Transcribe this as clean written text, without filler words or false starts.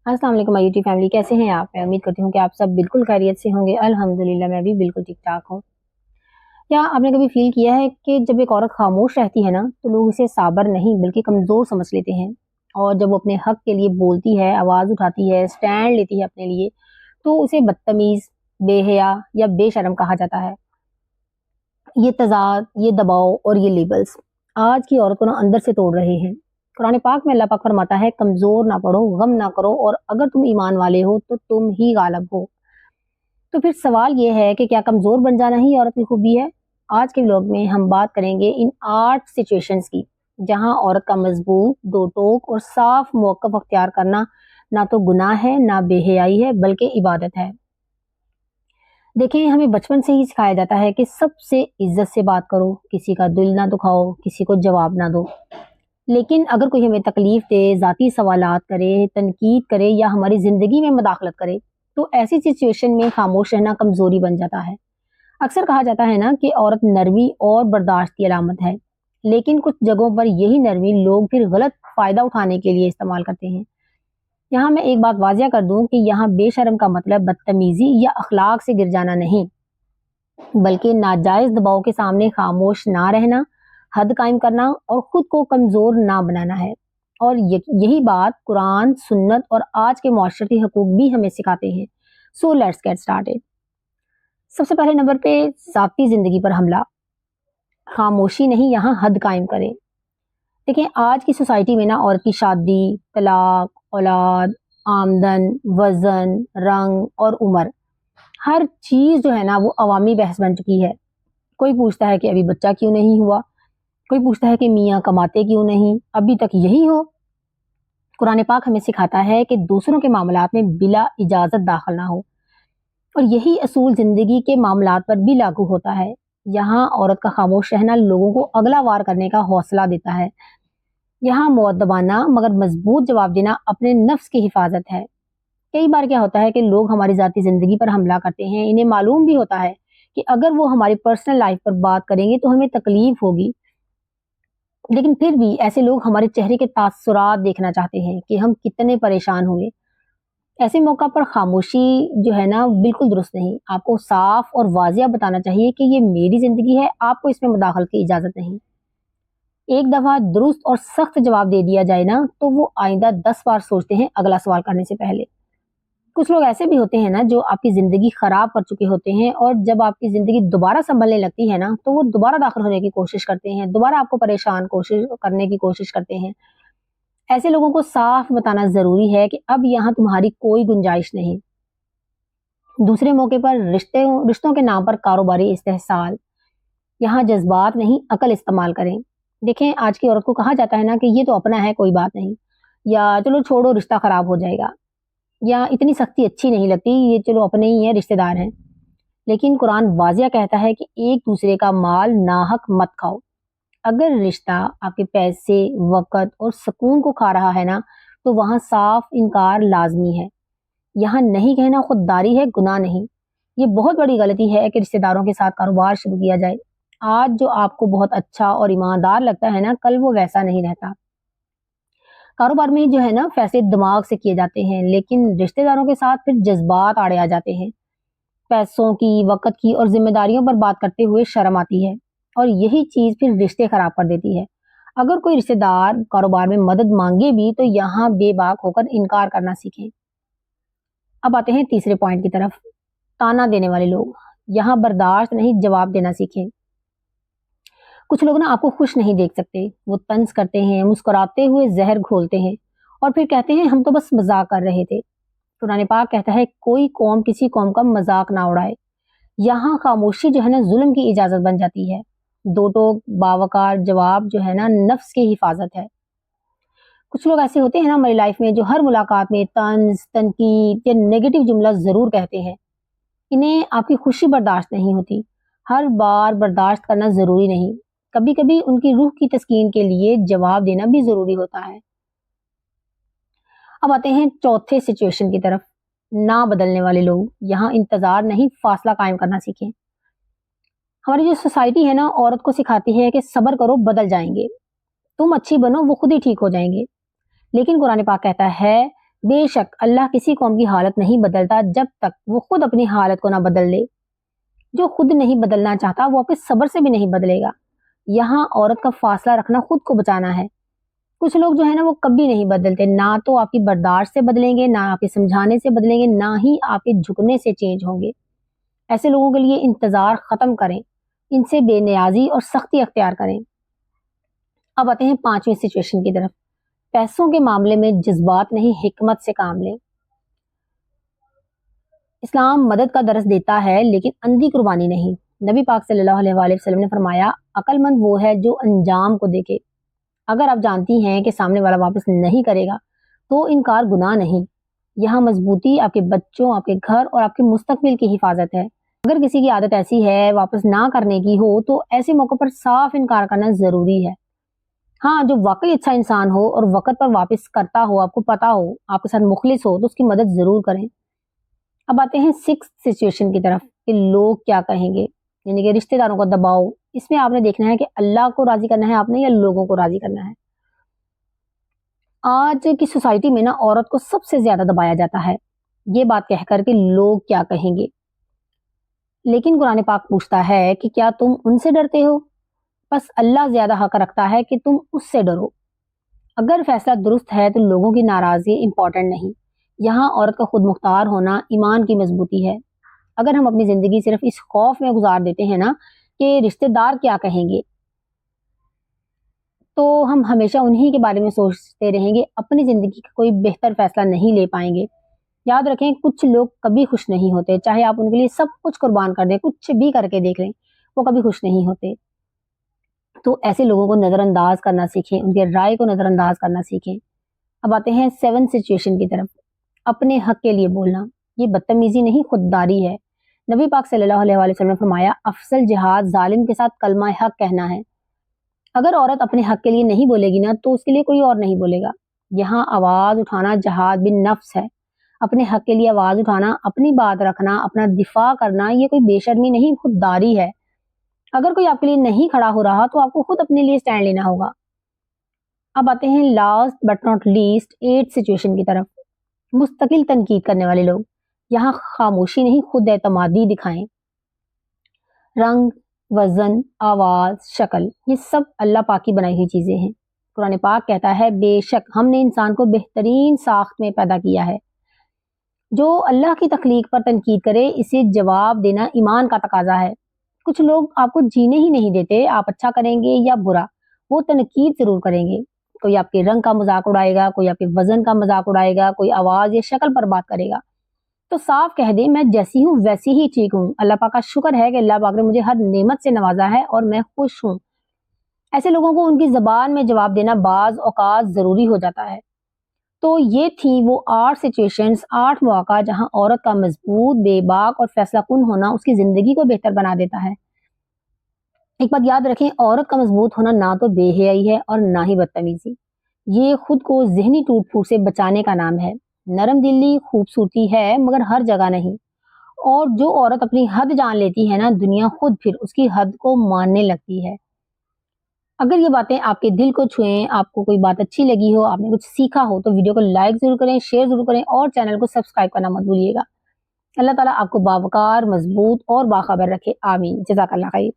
अस्सलाम वालेकुम my YouTube family, कैसे हैं आप? मैं उम्मीद करती हूँ कि आप सब बिल्कुल खैरियत से होंगे। अल्हम्दुलिल्लाह मैं भी बिल्कुल ठीक-ठाक हूँ। क्या आपने कभी फ़ील किया है कि जब एक औरत खामोश रहती है ना, तो लोग उसे साबर नहीं बल्कि कमज़ोर समझ लेते हैं और जब वो अपने हक़ के लिए बोलती है, आवाज़ उठाती है, स्टैंड लेती है अपने लिए, तो उसे बदतमीज़, बेहया या बेशर्म कहा जाता है। ये तज़ाद, ये दबाव और ये लेबल्स आज की औरत को ना अंदर से तोड़ रहे हैं। कुरान पाक में अल्लाह पाक फरमाता है, कमज़ोर ना पड़ो, गम ना करो और अगर तुम ईमान वाले हो तो तुम ही गालिब हो। तो फिर सवाल ये है कि क्या कमज़ोर बन जाना ही औरत की खूबी है? आज के व्लॉग में हम बात करेंगे इन 8 सिचुएशंस की, जहां औरत का मजबूत, दो टोक और साफ मौक़िफ़ अख्तियार करना ना तो गुनाह है, ना बेहयाई है, बल्कि इबादत है। देखें, हमें बचपन से ही सिखाया जाता है कि सबसे इज्जत से बात करो, किसी का दिल ना दुखाओ, किसी को जवाब ना दो। लेकिन अगर कोई हमें तकलीफ दे, ज़ाती सवालात करे, तनकीद करे या हमारी ज़िंदगी में मदाखलत करे, तो ऐसी सिचुएशन में खामोश रहना कमज़ोरी बन जाता है। अक्सर कहा जाता है ना कि औरत नरमी और बर्दाश्त की अलामत है, लेकिन कुछ जगहों पर यही नरमी लोग फिर गलत फ़ायदा उठाने के लिए इस्तेमाल करते हैं। यहाँ मैं एक बात वाज़िया कर दूँ कि यहाँ बेशर्म का मतलब बदतमीज़ी या अखलाक से गिर जाना नहीं, बल्कि नाजायज़ दबाव के सामने खामोश ना रहना, हद कायम करना और खुद को कमज़ोर ना बनाना है। और यही बात कुरान, सुन्नत और आज के मुआशरती हकूक भी हमें सिखाते हैं। So let's get started. सबसे पहले नंबर पे ज़ाती ज़िंदगी पर हमला। खामोशी नहीं, यहाँ हद कायम करें। देखिए, आज की सोसाइटी में ना औरत की शादी, तलाक, औलाद, आमदन, वज़न, रंग और उम्र, हर चीज़ जो है ना वो अवामी बहस बन चुकी है। कोई पूछता है कि अभी बच्चा क्यों नहीं हुआ? कोई पूछता है कि मियाँ कमाते क्यों नहीं? अभी तक यही हो? कुरान पाक हमें सिखाता है कि दूसरों के मामलात में बिला इजाज़त दाखिल ना हो और यही असूल ज़िंदगी के मामलात पर भी लागू होता है। यहाँ औरत का खामोश रहना लोगों को अगला वार करने का हौसला देता है। यहाँ मुअद्दबाना मगर मजबूत जवाब देना अपने नफ्स की हिफाजत है। कई बार क्या होता है कि लोग हमारी ज़ाती ज़िंदगी पर हमला करते हैं। इन्हें मालूम भी होता है कि अगर वो हमारी पर्सनल लाइफ पर बात करेंगे तो हमें तकलीफ होगी, लेकिन फिर भी ऐसे लोग हमारे चेहरे के तासुरात देखना चाहते हैं कि हम कितने परेशान हुए। ऐसे मौका पर खामोशी जो है ना बिल्कुल दुरुस्त नहीं। आपको साफ और वाजिया बताना चाहिए कि ये मेरी ज़िंदगी है, आपको इसमें मुदाखलत की इजाज़त नहीं। एक दफ़ा दुरुस्त और सख्त जवाब दे दिया जाए ना, तो वो आइंदा 10 बार सोचते हैं अगला सवाल करने से पहले। कुछ लोग ऐसे भी होते हैं ना जो आपकी ज़िंदगी ख़राब कर चुके होते हैं और जब आपकी ज़िंदगी दोबारा सँभलने लगती है ना, तो वो दोबारा दाखिल होने की कोशिश करते हैं, दोबारा आपको परेशान कोशिश करने की कोशिश करते हैं। ऐसे लोगों को साफ बताना ज़रूरी है कि अब यहाँ तुम्हारी कोई गुंजाइश नहीं। दूसरे मौके पर रिश्तों के नाम पर कारोबारी इस्तेहसाल, यहाँ जज़्बात नहीं अकल इस्तेमाल करें। देखें, आज की औरत को कहा जाता है ना कि ये तो अपना है, कोई बात नहीं, या चलो छोड़ो रिश्ता ख़राब हो जाएगा, या इतनी सख्ती अच्छी नहीं लगती, ये चलो अपने ही हैं, रिश्तेदार हैं। लेकिन कुरान वाज़िया कहता है कि एक दूसरे का माल नाहक मत खाओ। अगर रिश्ता आपके पैसे, वक़्त और सुकून को खा रहा है ना, तो वहाँ साफ इनकार लाज़मी है। यहाँ नहीं कहना खुददारी है, गुनाह नहीं। ये बहुत बड़ी गलती है कि रिश्तेदारों के साथ कारोबार शुरू किया जाए। आज जो आपको बहुत अच्छा और ईमानदार लगता है ना, कल वो वैसा नहीं रहता। कारोबार में जो है ना फैसले दिमाग से किए जाते हैं, लेकिन रिश्तेदारों के साथ फिर जज़्बात आड़े आ जाते हैं। पैसों की, वक़्त की और ज़िम्मेदारियों पर बात करते हुए शर्म आती है और यही चीज़ फिर रिश्ते ख़राब कर देती है। अगर कोई रिश्तेदार कारोबार में मदद माँगे भी तो यहाँ बेबाक होकर इनकार करना सीखें। अब आते हैं तीसरे पॉइंट की तरफ, ताना देने वाले लोग। यहाँ बर्दाश्त नहीं, जवाब देना सीखें। कुछ लोग ना आपको खुश नहीं देख सकते, वो तंज करते हैं, मुस्कुराते हुए ज़हर घोलते हैं और फिर कहते हैं हम तो बस मज़ाक कर रहे थे। कुरान पाक कहता है कोई कौम किसी कौम का मज़ाक ना उड़ाए। यहाँ खामोशी जो है ना जुल्म की इजाज़त बन जाती है। दो टोक बावकार जवाब जो है ना नफ्स की हिफाजत है। कुछ लोग ऐसे होते हैं ना हमारी लाइफ में जो हर मुलाकात में तंज, तनकीद या नेगेटिव जुमला ज़रूर कहते हैं। इन्हें आपकी खुशी बर्दाश्त नहीं होती। हर बार बर्दाश्त करना ज़रूरी नहीं। कभी-कभी उनकी रूह की तस्कीन के लिए जवाब देना भी ज़रूरी होता है। अब आते हैं चौथे सिचुएशन की तरफ, ना बदलने वाले लोग। यहाँ इंतज़ार नहीं, फासला कायम करना सीखें। हमारी जो सोसाइटी है ना औरत को सिखाती है कि सब्र करो, बदल जाएंगे, तुम अच्छी बनो, वो खुद ही ठीक हो जाएंगे। लेकिन कुरान पाक कहता है بے شک اللہ کسی قوم کی حالت نہیں بدلتا جب تک وہ خود اپنی حالت کو نہ بدل لے۔ جو خود نہیں بدلنا چاہتا وہ اپنے صبر سے بھی نہیں بدلے گا۔ یہاں عورت کا فاصلہ رکھنا خود کو بچانا ہے۔ کچھ لوگ جو ہے نا وہ کبھی نہیں بدلتے، نہ تو آپ کی برداشت سے بدلیں گے، نہ آپ کے سمجھانے سے بدلیں گے، نہ ہی آپ کے جھکنے سے چینج ہوں گے۔ ایسے لوگوں کے لیے انتظار ختم کریں، ان سے بے نیازی اور سختی اختیار کریں۔ اب آتے ہیں 5ویں سچویشن کی طرف۔ پیسوں کے معاملے میں جذبات نہیں حکمت سے کام لیں۔ اسلام مدد کا درس دیتا ہے لیکن اندھی قربانی نہیں۔ نبی پاک صلی اللہ علیہ وآلہ وسلم نے فرمایا عقل مند وہ ہے جو انجام کو دیکھے۔ اگر آپ جانتی ہیں کہ سامنے والا واپس نہیں کرے گا تو انکار گناہ نہیں۔ یہاں مضبوطی آپ کے بچوں، آپ کے گھر اور آپ کے مستقبل کی حفاظت ہے۔ اگر کسی کی عادت ایسی ہے واپس نہ کرنے کی ہو تو ایسے موقع پر صاف انکار کرنا ضروری ہے۔ ہاں، جو واقعی اچھا انسان ہو اور وقت پر واپس کرتا ہو، آپ کو پتا ہو، آپ کے ساتھ مخلص ہو، تو اس کی مدد ضرور کریں۔ اب آتے ہیں 6 سچویشن کی طرف کہ لوگ کیا کہیں گے، یعنی کہ رشتہ داروں کا دباؤ۔ اس میں آپ نے دیکھنا ہے کہ اللہ کو راضی کرنا ہے آپ نے یا لوگوں کو راضی کرنا ہے۔ آج کی سوسائٹی میں نا عورت کو سب سے زیادہ دبایا جاتا ہے یہ بات کہہ کر کہ لوگ کیا کہیں گے، لیکن قرآن پاک پوچھتا ہے کہ کیا تم ان سے ڈرتے ہو؟ بس اللہ زیادہ حق رکھتا ہے کہ تم اس سے ڈرو۔ اگر فیصلہ درست ہے تو لوگوں کی ناراضگی امپورٹنٹ نہیں۔ یہاں عورت کا خود مختار ہونا ایمان کی مضبوطی ہے۔ اگر ہم اپنی زندگی صرف اس خوف میں گزار دیتے ہیں نا کہ رشتہ دار کیا کہیں گے، تو ہم ہمیشہ انہی کے بارے میں سوچتے رہیں گے، اپنی زندگی کا کوئی بہتر فیصلہ نہیں لے پائیں گے۔ یاد رکھیں کچھ لوگ کبھی خوش نہیں ہوتے، چاہے آپ ان کے لیے سب کچھ قربان کر دیں، کچھ بھی کر کے دیکھ لیں، وہ کبھی خوش نہیں ہوتے۔ تو ایسے لوگوں کو نظر انداز کرنا سیکھیں، ان کے رائے کو نظر انداز کرنا سیکھیں۔ اب آتے ہیں 7 سچویشن کی طرف۔ اپنے حق کے لیے بولنا، یہ بدتمیزی نہیں خودداری ہے۔ نبی پاک صلی اللہ علیہ وآلہ وسلم نے فرمایا افضل جہاد ظالم کے ساتھ کلمہ حق کہنا ہے۔ اگر عورت اپنے حق کے لیے نہیں بولے گی نا تو اس کے لیے کوئی اور نہیں بولے گا۔ یہاں آواز اٹھانا جہاد بن نفس ہے۔ اپنے حق کے لیے آواز اٹھانا، اپنی بات رکھنا، اپنا دفاع کرنا، یہ کوئی بے شرمی نہیں خودداری ہے۔ اگر کوئی آپ کے لیے نہیں کھڑا ہو رہا تو آپ کو خود اپنے لیے سٹینڈ لینا ہوگا۔ اب آتے ہیں last but not least 8 situation کی طرف۔ مستقل تنقید کرنے والے لوگ، یہاں خاموشی نہیں خود اعتمادی دکھائیں۔ رنگ، وزن، آواز، شکل، یہ سب اللہ پاک کی بنائی ہوئی چیزیں ہیں۔ قرآن پاک کہتا ہے بے شک ہم نے انسان کو بہترین ساخت میں پیدا کیا ہے۔ جو اللہ کی تخلیق پر تنقید کرے اسے جواب دینا ایمان کا تقاضا ہے۔ کچھ لوگ آپ کو جینے ہی نہیں دیتے، آپ اچھا کریں گے یا برا وہ تنقید ضرور کریں گے۔ کوئی آپ کے رنگ کا مذاق اڑائے گا، کوئی آپ کے وزن کا مذاق اڑائے گا، کوئی آواز یا شکل پر بات کرے گا۔ تو صاف کہہ دیں میں جیسی ہوں ویسی ہی ٹھیک ہوں۔ اللہ پاک کا شکر ہے کہ اللہ پاک نے مجھے ہر نعمت سے نوازا ہے اور میں خوش ہوں۔ ایسے لوگوں کو ان کی زبان میں جواب دینا بعض اوقات ضروری ہو جاتا ہے۔ تو یہ تھی وہ 8 سچویشنز، 8 مواقع جہاں عورت کا مضبوط، بے باک اور فیصلہ کن ہونا اس کی زندگی کو بہتر بنا دیتا ہے۔ ایک بات یاد رکھیں، عورت کا مضبوط ہونا نہ تو بے حیائی ہے اور نہ ہی بدتمیزی، یہ خود کو ذہنی ٹوٹ پھوٹ سے بچانے کا نام ہے۔ نرم دلی خوبصورتی ہے مگر ہر جگہ نہیں، اور جو عورت اپنی حد جان لیتی ہے نا دنیا خود پھر اس کی حد کو ماننے لگتی ہے۔ اگر یہ باتیں آپ کے دل کو چھوئیں، آپ کو کوئی بات اچھی لگی ہو، آپ نے کچھ سیکھا ہو تو ویڈیو کو لائک ضرور کریں، شیئر ضرور کریں اور چینل کو سبسکرائب کرنا مت بھولیے گا۔ اللہ تعالیٰ آپ کو باوقار، مضبوط اور باخبر رکھے، آمین۔ جزاک اللہ خیر۔